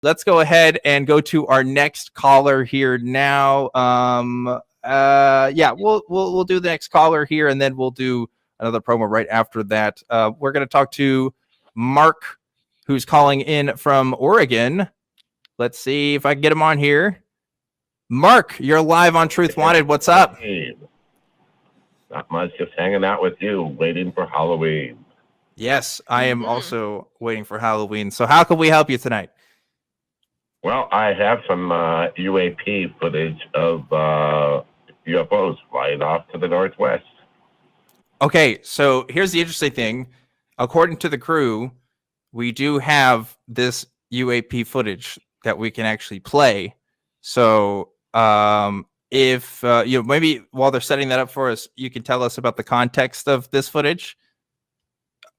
let's go ahead and go to our next caller here now. We'll do the next caller here, and then we'll do another promo right after that. We're going to talk to Mark, who's calling in from Oregon. Let's see if I can get him on here. Mark, you're live on Truth Wanted. What's up? Hey, not much, just hanging out with you, waiting for Halloween. Yes, I am also waiting for Halloween. So how can we help you tonight? Well, I have some UAP footage of UFOs flying off to the northwest. Okay, so here's the interesting thing. According to the crew, we do have this UAP footage that we can actually play. So if maybe while they're setting that up for us, you can tell us about the context of this footage.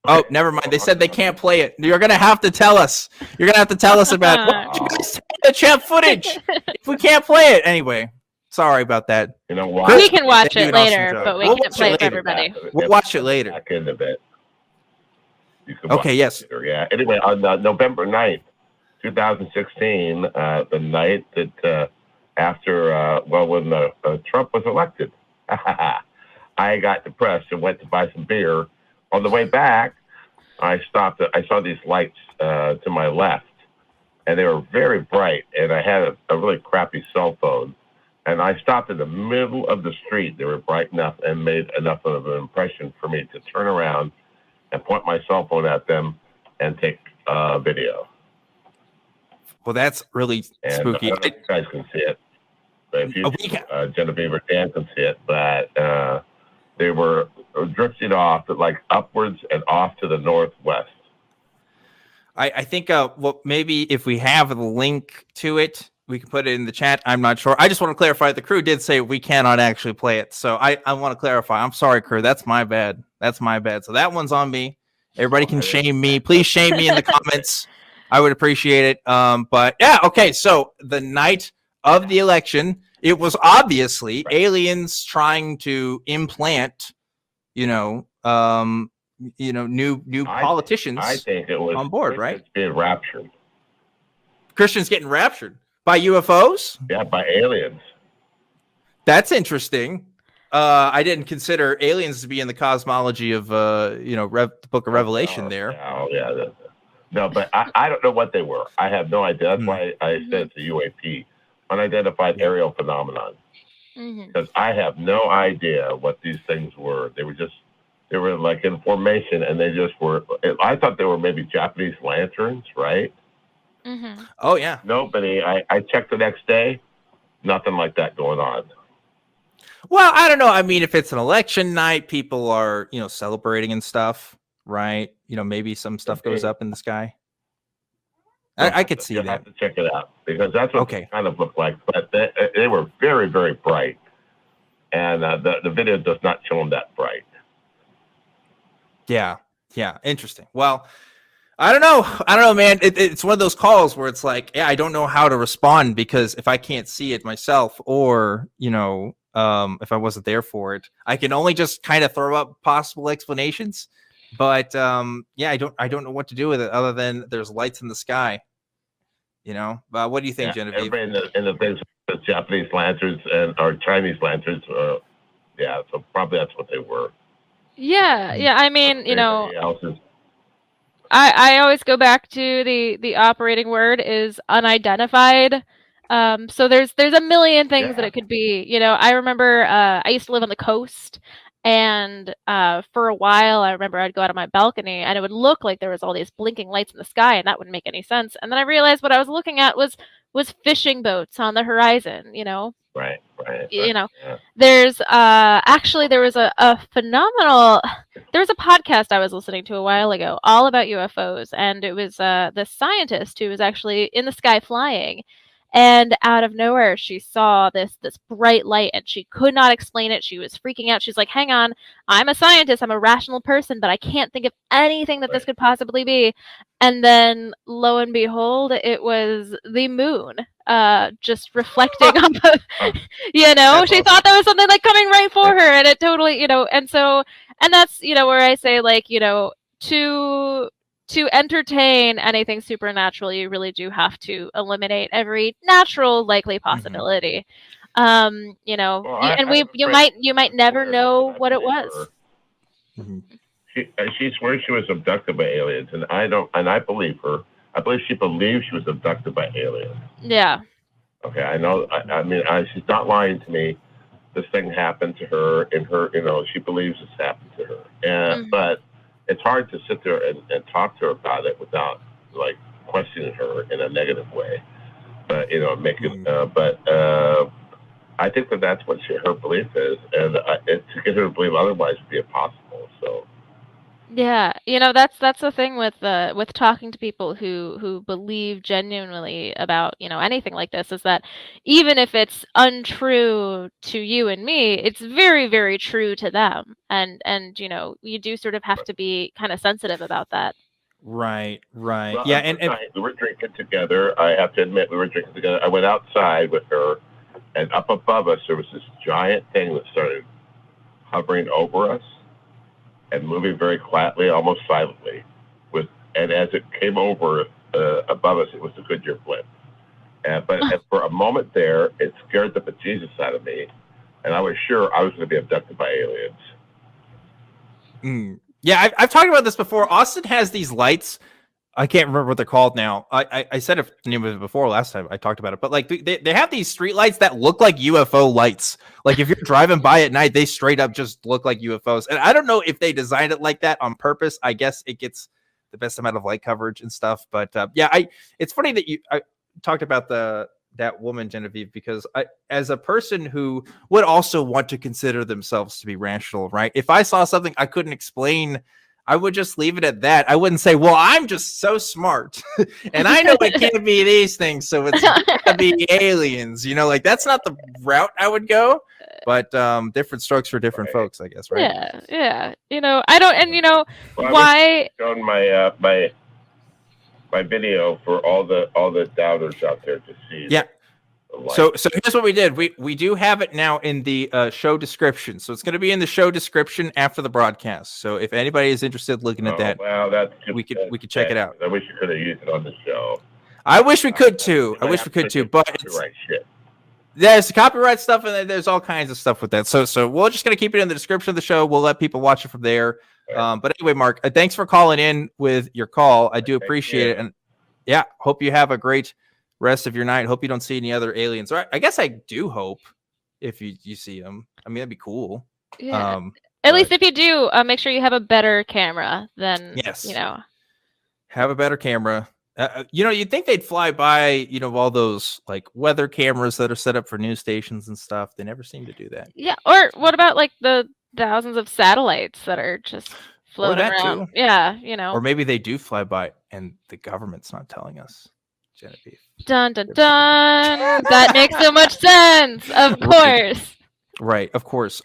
Okay. Oh, never mind. They said they can't play it. You're gonna have to tell us. You're gonna have to tell us about the champ footage if we can't play it anyway. Sorry about that. You know what? We can watch it later, but we can't play it for everybody. We'll watch it later. Back in a bit. Okay. Yes. Later, yeah. Anyway, on November 9th, 2016, the night that after when Trump was elected, I got depressed and went to buy some beer. On the way back, I stopped. I saw these lights to my left, and they were very bright. And I had a really crappy cell phone, and I stopped in the middle of the street. They were bright enough and made enough of an impression for me to turn around and point my cell phone at them and take video. Well, that's really spooky. You guys can see it. But if you, Genevieve or Dan can see it, but they were drifting off, like upwards and off to the northwest. I think, maybe if we have the link to it, we can put it in the chat. I'm not sure. I just want to clarify. The crew did say we cannot actually play it. So I want to clarify. I'm sorry, crew. That's my bad. So that one's on me. Everybody can shame me. Please shame me in the comments. I would appreciate it. But yeah, okay. So the night of the election, it was obviously aliens trying to implant, new politicians. I think it was on board, right? Being raptured. Christians getting raptured by UFOs? Yeah, by aliens. That's interesting. I didn't consider aliens to be in the cosmology of the Book of Revelation there. Oh yeah, no, but I don't know what they were. I have no idea. That's why I said it's a UAP, unidentified aerial phenomenon. Because I have no idea what these things were. They were like in formation, and they just were. I thought they were maybe Japanese lanterns, right? Oh yeah. Nobody. I checked the next day, nothing like that going on. Well, I don't know. I mean, if it's an election night, people are celebrating and stuff, right? Maybe some stuff goes up in the sky. I could see that. Have to check it out because that's what they kind of look like. But they were very, very bright, and the video does not show them that bright. Yeah, interesting. Well, I don't know, man. It's one of those calls where it's like, I don't know how to respond because if I can't see it myself, or if I wasn't there for it, I can only just kind of throw up possible explanations. But I don't know what to do with it other than there's lights in the sky. What do you think, Genevieve? Everybody in the things with Japanese lanterns or Chinese lanterns. So probably that's what they were. Yeah. I mean, I always go back to the operating word is unidentified. So there's a million things that it could be. I remember I used to live on the coast, and for a while I remember I'd go out on my balcony and it would look like there was all these blinking lights in the sky, and that wouldn't make any sense. And then I realized what I was looking at was fishing boats on the horizon. Right. There's actually there was a phenomenal. There was a podcast I was listening to a while ago all about UFOs, and it was the scientist who was actually in the sky flying. And out of nowhere, she saw this bright light, and she could not explain it. She was freaking out. She's like, hang on, I'm a scientist. I'm a rational person, but I can't think of anything that this could possibly be. And then, lo and behold, it was the moon just reflecting on the, she thought there was something like coming right for her. And it totally, and that's, where I say, like, to to entertain anything supernatural, you really do have to eliminate every natural likely possibility. You know, Well, I have a you friend might never who know I what it believe was. her. Mhm. She swears she was abducted by aliens, and I believe her. I believe she believes she was abducted by aliens. Yeah. Okay, I know. I mean, she's not lying to me. This thing happened to her, and she believes this happened to her. And but it's hard to sit there and talk to her about it without like questioning her in a negative way. But I think that's what her belief is, and to get her to believe otherwise would be impossible. So. Yeah, that's the thing with talking to people who believe genuinely about, anything like this, is that even if it's untrue to you and me, it's very, very true to them. And you do sort of have to be kind of sensitive about that. Right. Well, Yeah, one night we were drinking together. I have to admit, we were drinking together. I went outside with her, and up above us there was this giant thing that started hovering over us and moving very quietly, almost silently. And as it came over above us, it was a Goodyear blimp. But for a moment there, it scared the bejesus out of me, and I was sure I was going to be abducted by aliens. Yeah, I've talked about this before. Austin has these lights. I can't remember what they're called now. I said the name of it before last time I talked about it, but like they have these street lights that look like UFO lights. Like if you're driving by at night, they straight up just look like UFOs. And I don't know if they designed it like that on purpose. I guess it gets the best amount of light coverage and stuff. But it's funny that I talked about that woman Genevieve, because as a person who would also want to consider themselves to be rational, right? If I saw something I couldn't explain, I would just leave it at that. I wouldn't say, well, I'm just so smart and I know it can't be these things, so it's gonna be aliens, like that's not the route I would go. But different strokes for different folks, I guess, right? Yeah. I don't, and well, why shown my my video for all the doubters out there to see. Yeah. So here's what we did. We do have it now in the show description. So it's going to be in the show description after the broadcast. So if anybody is interested in looking at that, well, we could check it out. I wish you could have used it on the show. I wish we could too. But there's copyright stuff, and there's all kinds of stuff with that. So we're just going to keep it in the description of the show. We'll let people watch it from there. Right. But anyway, Mark, thanks for calling in with your call. I do appreciate it. And yeah, hope you have a great rest of your night. Hope you don't see any other aliens. Or I guess I do hope if you see them. I mean, that'd be cool. Yeah. At least if you do, make sure you have a better camera than, have a better camera. You'd think they'd fly by, all those like weather cameras that are set up for news stations and stuff. They never seem to do that. Yeah. Or what about like the thousands of satellites that are just floating around? Too. Yeah. Or maybe they do fly by and the government's not telling us. Genevieve. Dun dun dun. That makes so much sense. Of course. Right. Of course.